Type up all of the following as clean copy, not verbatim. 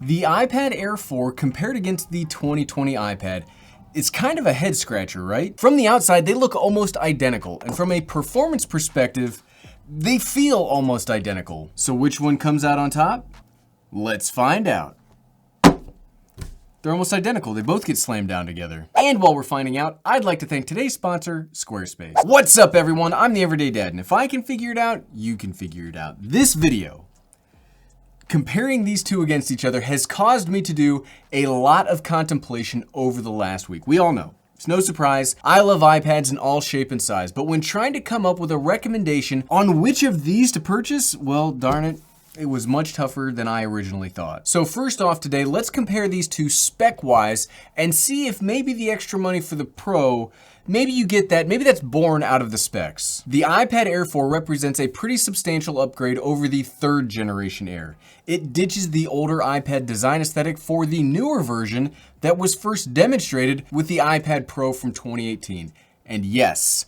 The iPad Air 4 compared against the 2020 iPad is kind of a head scratcher, right? From the outside, they look almost identical, and from a performance perspective, they feel almost identical. So which one comes out on top? Let's find out. They're almost identical. They both get slammed down together. And while we're finding out, I'd like to thank today's sponsor, Squarespace. What's up, everyone? I'm the Everyday Dad, and if I can figure it out, you can figure it out. This video, comparing these two against each other, has caused me to do a lot of contemplation over the last week. We all know, it's no surprise, I love iPads in all shape and size, but when trying to come up with a recommendation on which of these to purchase, well, darn it, it was much tougher than I originally thought. So first off today, let's compare these two spec-wise and see if maybe the extra money for the Pro, maybe you get that, maybe that's born out of the specs. The iPad Air 4 represents a pretty substantial upgrade over the 3rd generation Air. It ditches the older iPad design aesthetic for the newer version that was first demonstrated with the iPad Pro from 2018. And yes,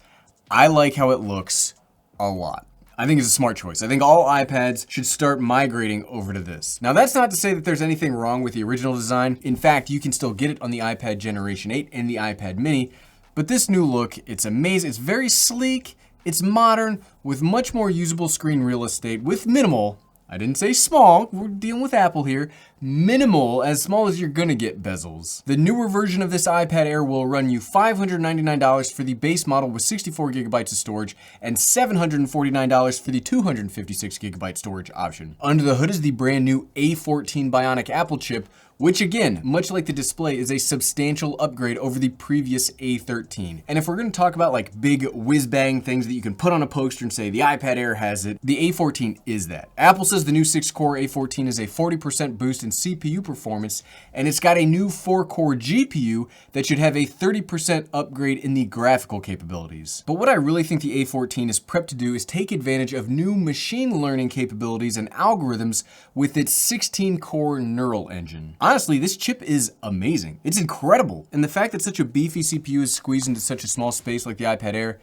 I like how it looks a lot. I think it's a smart choice. I think all iPads should start migrating over to this. Now, that's not to say that there's anything wrong with the original design. In fact, you can still get it on the iPad Generation 8 and the iPad Mini. But this new look, it's amazing. It's very sleek, it's modern, with much more usable screen real estate, with minimal, I didn't say small, we're dealing with Apple here, minimal, as small as you're gonna get bezels. The newer version of this iPad Air will run you $599 for the base model with 64 gigabytes of storage and $749 for the 256 gigabyte storage option. Under the hood is the brand new A14 Bionic Apple chip, which again, much like the display, is a substantial upgrade over the previous A13. And if we're gonna talk about like big whiz-bang things that you can put on a poster and say the iPad Air has it, the A14 is that. Apple says the new 6-core A14 is a 40% boost in CPU performance, and it's got a new 4-core GPU that should have a 30% upgrade in the graphical capabilities. But what I really think the A14 is prepped to do is take advantage of new machine learning capabilities and algorithms with its 16-core neural engine. Honestly, this chip is amazing. It's incredible. And the fact that such a beefy CPU is squeezed into such a small space like the iPad Air,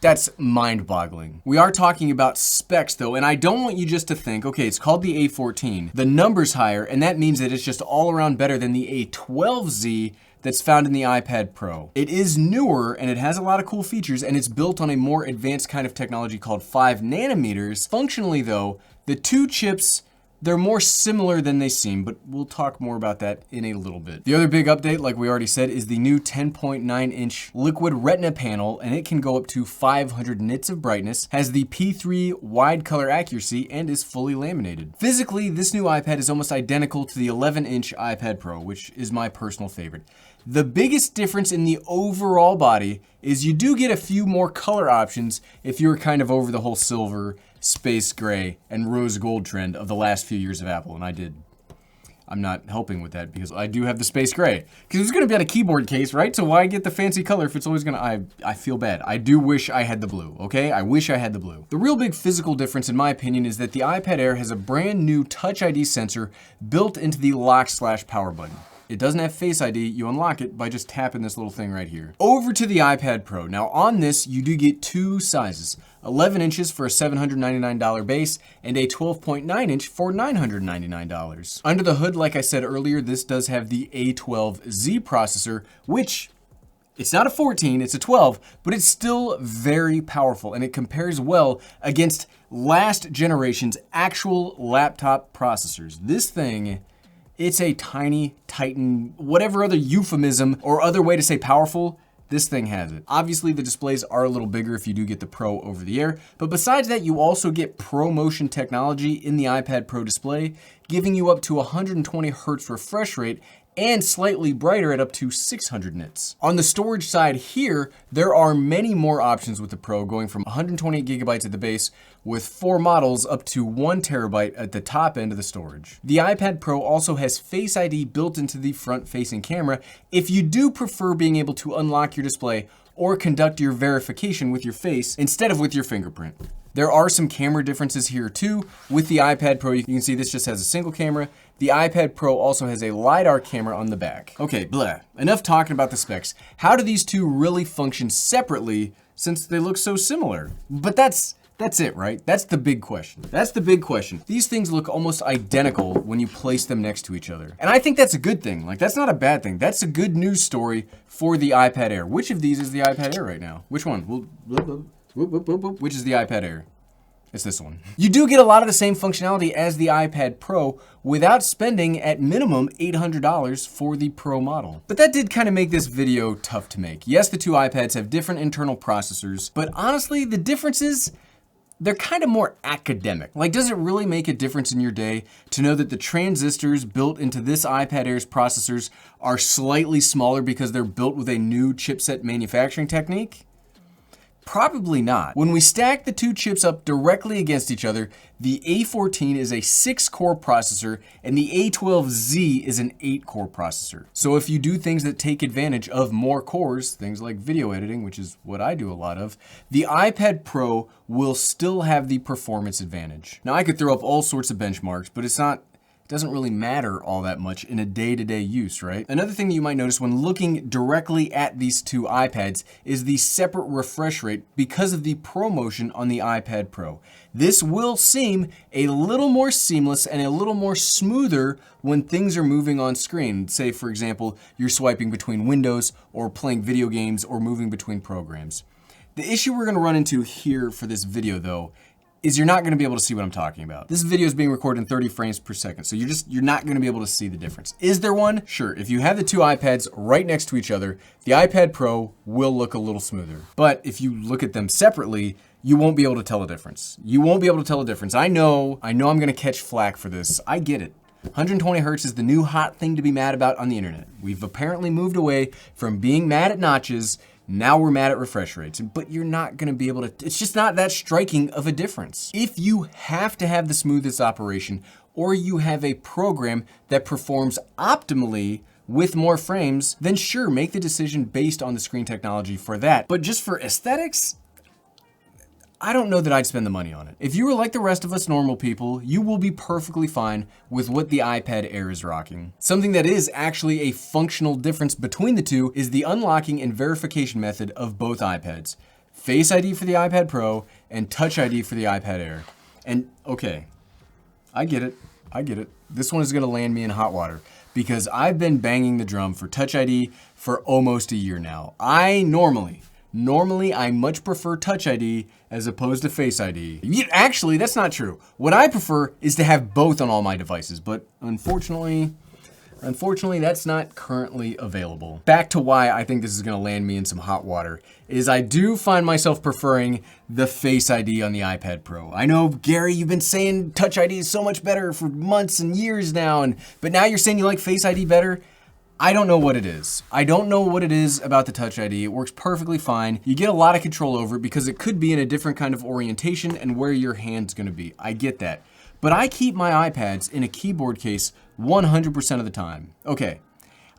that's mind-boggling. We are talking about specs though, and I don't want you just to think, okay, it's called the A14. The number's higher, and that means that it's just all around better than the A12Z that's found in the iPad Pro. It is newer, and it has a lot of cool features, and it's built on a more advanced kind of technology called 5 nanometers. Functionally though, the two chips, they're more similar than they seem, but we'll talk more about that in a little bit. The other big update, like we already said, is the new 10.9-inch liquid retina panel, and it can go up to 500 nits of brightness, has the P3 wide color accuracy, and is fully laminated. Physically, this new iPad is almost identical to the 11-inch iPad Pro, which is my personal favorite. The biggest difference in the overall body is you do get a few more color options if you're kind of over the whole silver, space gray, and rose gold trend of the last few years of Apple, and I did. I'm not helping with that because I do have the space gray. Because it's gonna be on a keyboard case, right? So why get the fancy color if it's always gonna, I feel bad. I do wish I had the blue, okay? I wish I had the blue. The real big physical difference in my opinion is that the iPad Air has a brand new Touch ID sensor built into the lock/power button. It doesn't have Face ID, you unlock it by just tapping this little thing right here. Over to the iPad Pro. Now on this, you do get two sizes, 11 inches for a $799 base and a 12.9 inch for $999. Under the hood, like I said earlier, this does have the A12Z processor, which it's not a 14, it's a 12, but it's still very powerful and it compares well against last generation's actual laptop processors. This thing, it's a tiny Titan, whatever other euphemism or other way to say powerful, this thing has it. Obviously, the displays are a little bigger if you do get the Pro over the Air, but besides that, you also get ProMotion technology in the iPad Pro display, giving you up to 120 Hz refresh rate and slightly brighter at up to 600 nits. On the storage side here, there are many more options with the Pro, going from 128 gigabytes at the base with 4 models up to 1 terabyte at the top end of the storage. The iPad Pro also has Face ID built into the front-facing camera if you do prefer being able to unlock your display or conduct your verification with your face instead of with your fingerprint. There are some camera differences here too. With the iPad Pro, you can see this just has a single camera. The iPad Pro also has a LiDAR camera on the back. Okay, blah. Enough talking about the specs. How do these two really function separately since they look so similar? But that's That's it, right? That's the big question. That's the big question. These things look almost identical when you place them next to each other. And I think that's a good thing. Like, that's not a bad thing. That's a good news story for the iPad Air. Which of these is the iPad Air right now? Which one? Which is the iPad Air? It's this one. You do get a lot of the same functionality as the iPad Pro without spending at minimum $800 for the Pro model. But that did kind of make this video tough to make. Yes, the two iPads have different internal processors, but honestly, the differences, they're kind of more academic. Like, does it really make a difference in your day to know that the transistors built into this iPad Air's processors are slightly smaller because they're built with a new chipset manufacturing technique? Probably not. When we stack the two chips up directly against each other, the A14 is a 6-core processor and the A12Z is an 8-core processor. So if you do things that take advantage of more cores, things like video editing, which is what I do a lot of, the iPad Pro will still have the performance advantage. Now I could throw up all sorts of benchmarks, but it doesn't really matter all that much in a day-to-day use, right? Another thing that you might notice when looking directly at these two iPads is the separate refresh rate because of the ProMotion on the iPad Pro. This will seem a little more seamless and a little more smoother when things are moving on screen. Say, for example, you're swiping between windows or playing video games or moving between programs. The issue we're gonna run into here for this video though is you're not gonna be able to see what I'm talking about. This video is being recorded in 30 frames per second, so you're not gonna be able to see the difference. Is there one? Sure, if you have the two iPads right next to each other, the iPad Pro will look a little smoother. But if you look at them separately, you won't be able to tell a difference. You won't be able to tell a difference. I know I'm gonna catch flack for this. I get it. 120 hertz is the new hot thing to be mad about on the internet. We've apparently moved away from being mad at notches. Now we're mad at refresh rates, but you're not gonna be able to, it's just not that striking of a difference. If you have to have the smoothest operation, or you have a program that performs optimally with more frames, then sure, make the decision based on the screen technology for that. But just for aesthetics, I don't know that I'd spend the money on it. If you were like the rest of us normal people, you will be perfectly fine with what the iPad Air is rocking. Something that is actually a functional difference between the two is the unlocking and verification method of both iPads. Face ID for the iPad Pro and Touch ID for the iPad Air. And okay, I get it. This one is gonna land me in hot water because I've been banging the drum for Touch ID for almost a year now. Normally, I much prefer Touch ID as opposed to Face ID. Actually, that's not true. What I prefer is to have both on all my devices, but unfortunately, that's not currently available. Back to why I think this is gonna land me in some hot water, is I do find myself preferring the Face ID on the iPad Pro. I know, Gary, you've been saying Touch ID is so much better for months and years now, but now you're saying you like Face ID better? I don't know what it is. I don't know what it is about the Touch ID. It works perfectly fine. You get a lot of control over it because it could be in a different kind of orientation and where your hand's gonna be. I get that. But I keep my iPads in a keyboard case 100% of the time. Okay,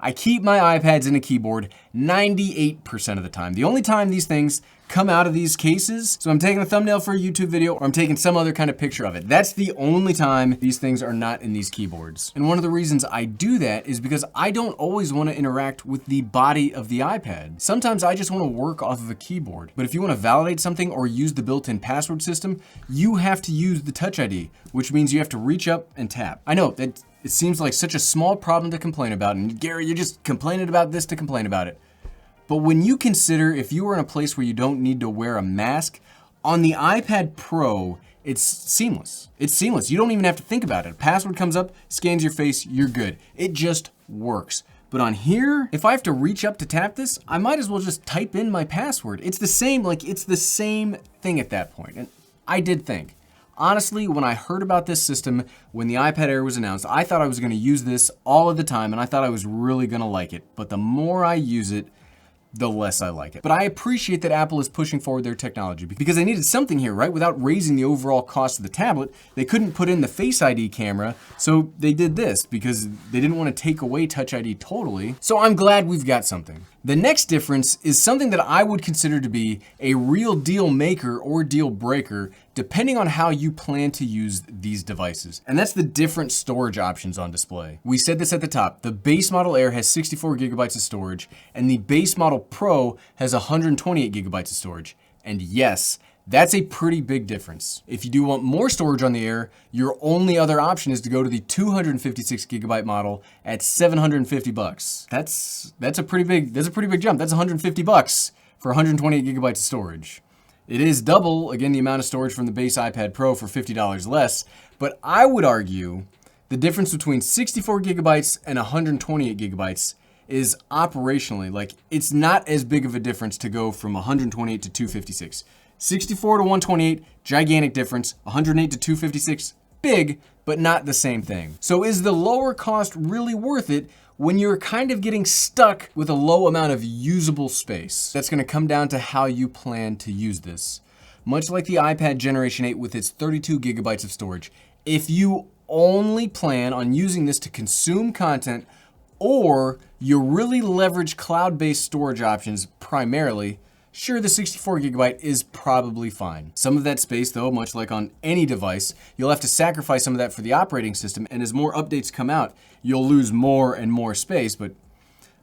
I keep my iPads in a keyboard 98% of the time. The only time these things come out of these cases, so I'm taking a thumbnail for a YouTube video or I'm taking some other kind of picture of it. That's the only time these things are not in these keyboards. And one of the reasons I do that is because I don't always want to interact with the body of the iPad. Sometimes I just want to work off of a keyboard. But if you want to validate something or use the built-in password system, you have to use the Touch ID, which means you have to reach up and tap. I know that it seems like such a small problem to complain about, and Gary, you're just complaining about this to complain about it. But when you consider if you are in a place where you don't need to wear a mask, on the iPad Pro, it's seamless. It's seamless. You don't even have to think about it. A password comes up, scans your face, you're good. It just works. But on here, if I have to reach up to tap this, I might as well just type in my password. It's the same thing at that point. And I did think, honestly, when I heard about this system, when the iPad Air was announced, I thought I was gonna use this all of the time and I thought I was really gonna like it. But the more I use it, the less I like it. But I appreciate that Apple is pushing forward their technology because they needed something here, right? Without raising the overall cost of the tablet, they couldn't put in the Face ID camera, so they did this because they didn't want to take away Touch ID totally. So I'm glad we've got something. The next difference is something that I would consider to be a real deal maker or deal breaker, depending on how you plan to use these devices. And that's the different storage options on display. We said this at the top, the base model Air has 64 gigabytes of storage, and the base model Pro has 128 gigabytes of storage. And yes, That's a pretty big difference. If you do want more storage on the Air, your only other option is to go to the 256 gigabyte model at $750. That's a pretty big jump. That's $150 for 128 gigabytes of storage. It is double, again, the amount of storage from the base iPad Pro for $50 less, but I would argue the difference between 64 gigabytes and 128 gigabytes is operationally, like, it's not as big of a difference to go from 128 to 256. 64 to 128, gigantic difference. 108 to 256, big, but not the same thing. So is the lower cost really worth it when you're kind of getting stuck with a low amount of usable space? That's gonna come down to how you plan to use this. Much like the iPad Generation 8 with its 32 gigabytes of storage, if you only plan on using this to consume content, or you really leverage cloud-based storage options primarily, sure, the 64 gigabyte is probably fine. Some of that space, though, much like on any device, you'll have to sacrifice some of that for the operating system, and as more updates come out, you'll lose more and more space, but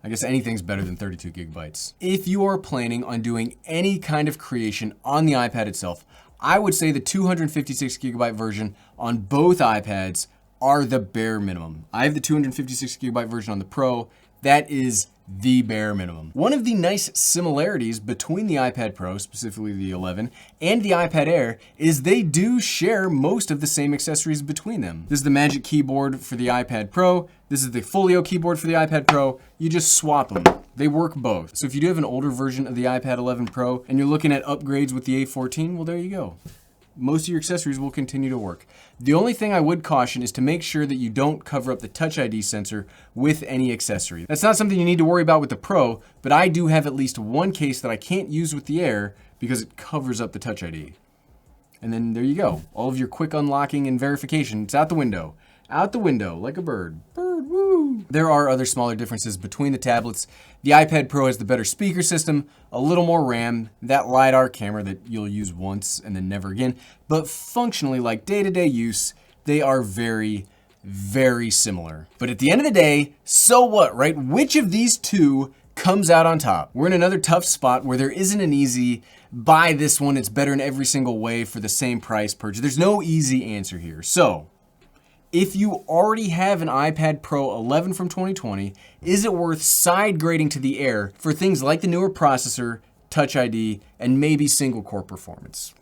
I guess anything's better than 32 gigabytes. If you are planning on doing any kind of creation on the iPad itself, I would say the 256 gigabyte version on both iPads are the bare minimum. I have the 256 gigabyte version on the Pro. That is the bare minimum. One of the nice similarities between the iPad Pro, specifically the 11, and the iPad Air is they do share most of the same accessories between them. This is the Magic Keyboard for the iPad Pro. This is the Folio keyboard for the iPad Pro. You just swap them. They work both. So if you do have an older version of the iPad 11 Pro and you're looking at upgrades with the A14, well, there you go. Most of your accessories will continue to work. The only thing I would caution is to make sure that you don't cover up the Touch ID sensor with any accessory. That's not something you need to worry about with the Pro, but I do have at least one case that I can't use with the Air because it covers up the Touch ID. And then there you go. All of your quick unlocking and verification, it's out the window. Out the window, like a bird. Bird, woo! There are other smaller differences between the tablets. The iPad Pro has the better speaker system, a little more RAM, that LiDAR camera that you'll use once and then never again. But functionally, like day-to-day use, they are very, very similar. But at the end of the day, so what, right? Which of these two comes out on top? We're in another tough spot where there isn't an easy, buy this one, it's better in every single way for the same price purchase. There's no easy answer here. So, if you already have an iPad Pro 11 from 2020, is it worth side grading to the Air for things like the newer processor, Touch ID, and maybe single core performance?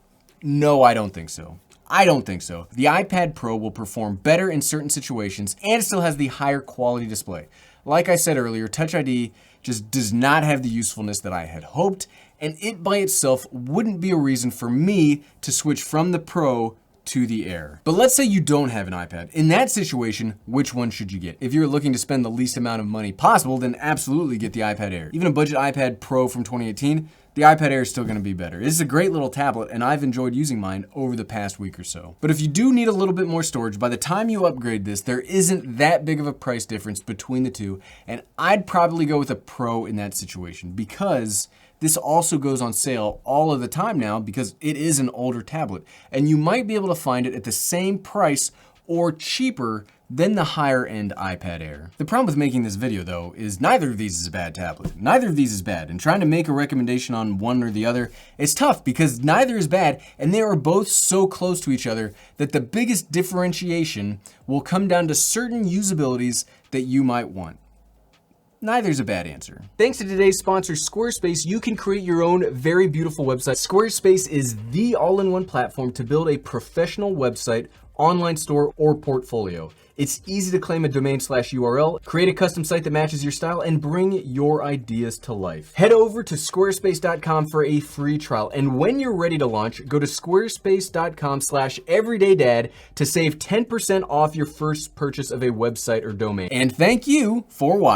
No, I don't think so. I don't think so. The iPad Pro will perform better in certain situations and it still has the higher quality display. Like I said earlier, Touch ID just does not have the usefulness that I had hoped, and it by itself wouldn't be a reason for me to switch from the Pro to the Air. But let's say you don't have an iPad. In that situation, which one should you get? If you're looking to spend the least amount of money possible, then absolutely get the iPad Air. Even a budget iPad Pro from 2018, the iPad Air is still gonna be better. This is a great little tablet, and I've enjoyed using mine over the past week or so. But if you do need a little bit more storage, by the time you upgrade this, there isn't that big of a price difference between the two, and I'd probably go with a Pro in that situation because this also goes on sale all of the time now because it is an older tablet, and you might be able to find it at the same price or cheaper than the higher end iPad Air. The problem with making this video though is neither of these is a bad tablet. Neither of these is bad, and trying to make a recommendation on one or the other is tough because neither is bad and they are both so close to each other that the biggest differentiation will come down to certain usabilities that you might want. Neither's a bad answer. Thanks to today's sponsor, Squarespace, you can create your own very beautiful website. Squarespace is the all-in-one platform to build a professional website, online store, or portfolio. It's easy to claim a domain/URL, create a custom site that matches your style, and bring your ideas to life. Head over to squarespace.com for a free trial, and when you're ready to launch, go to squarespace.com/everydaydad to save 10% off your first purchase of a website or domain. And thank you for watching.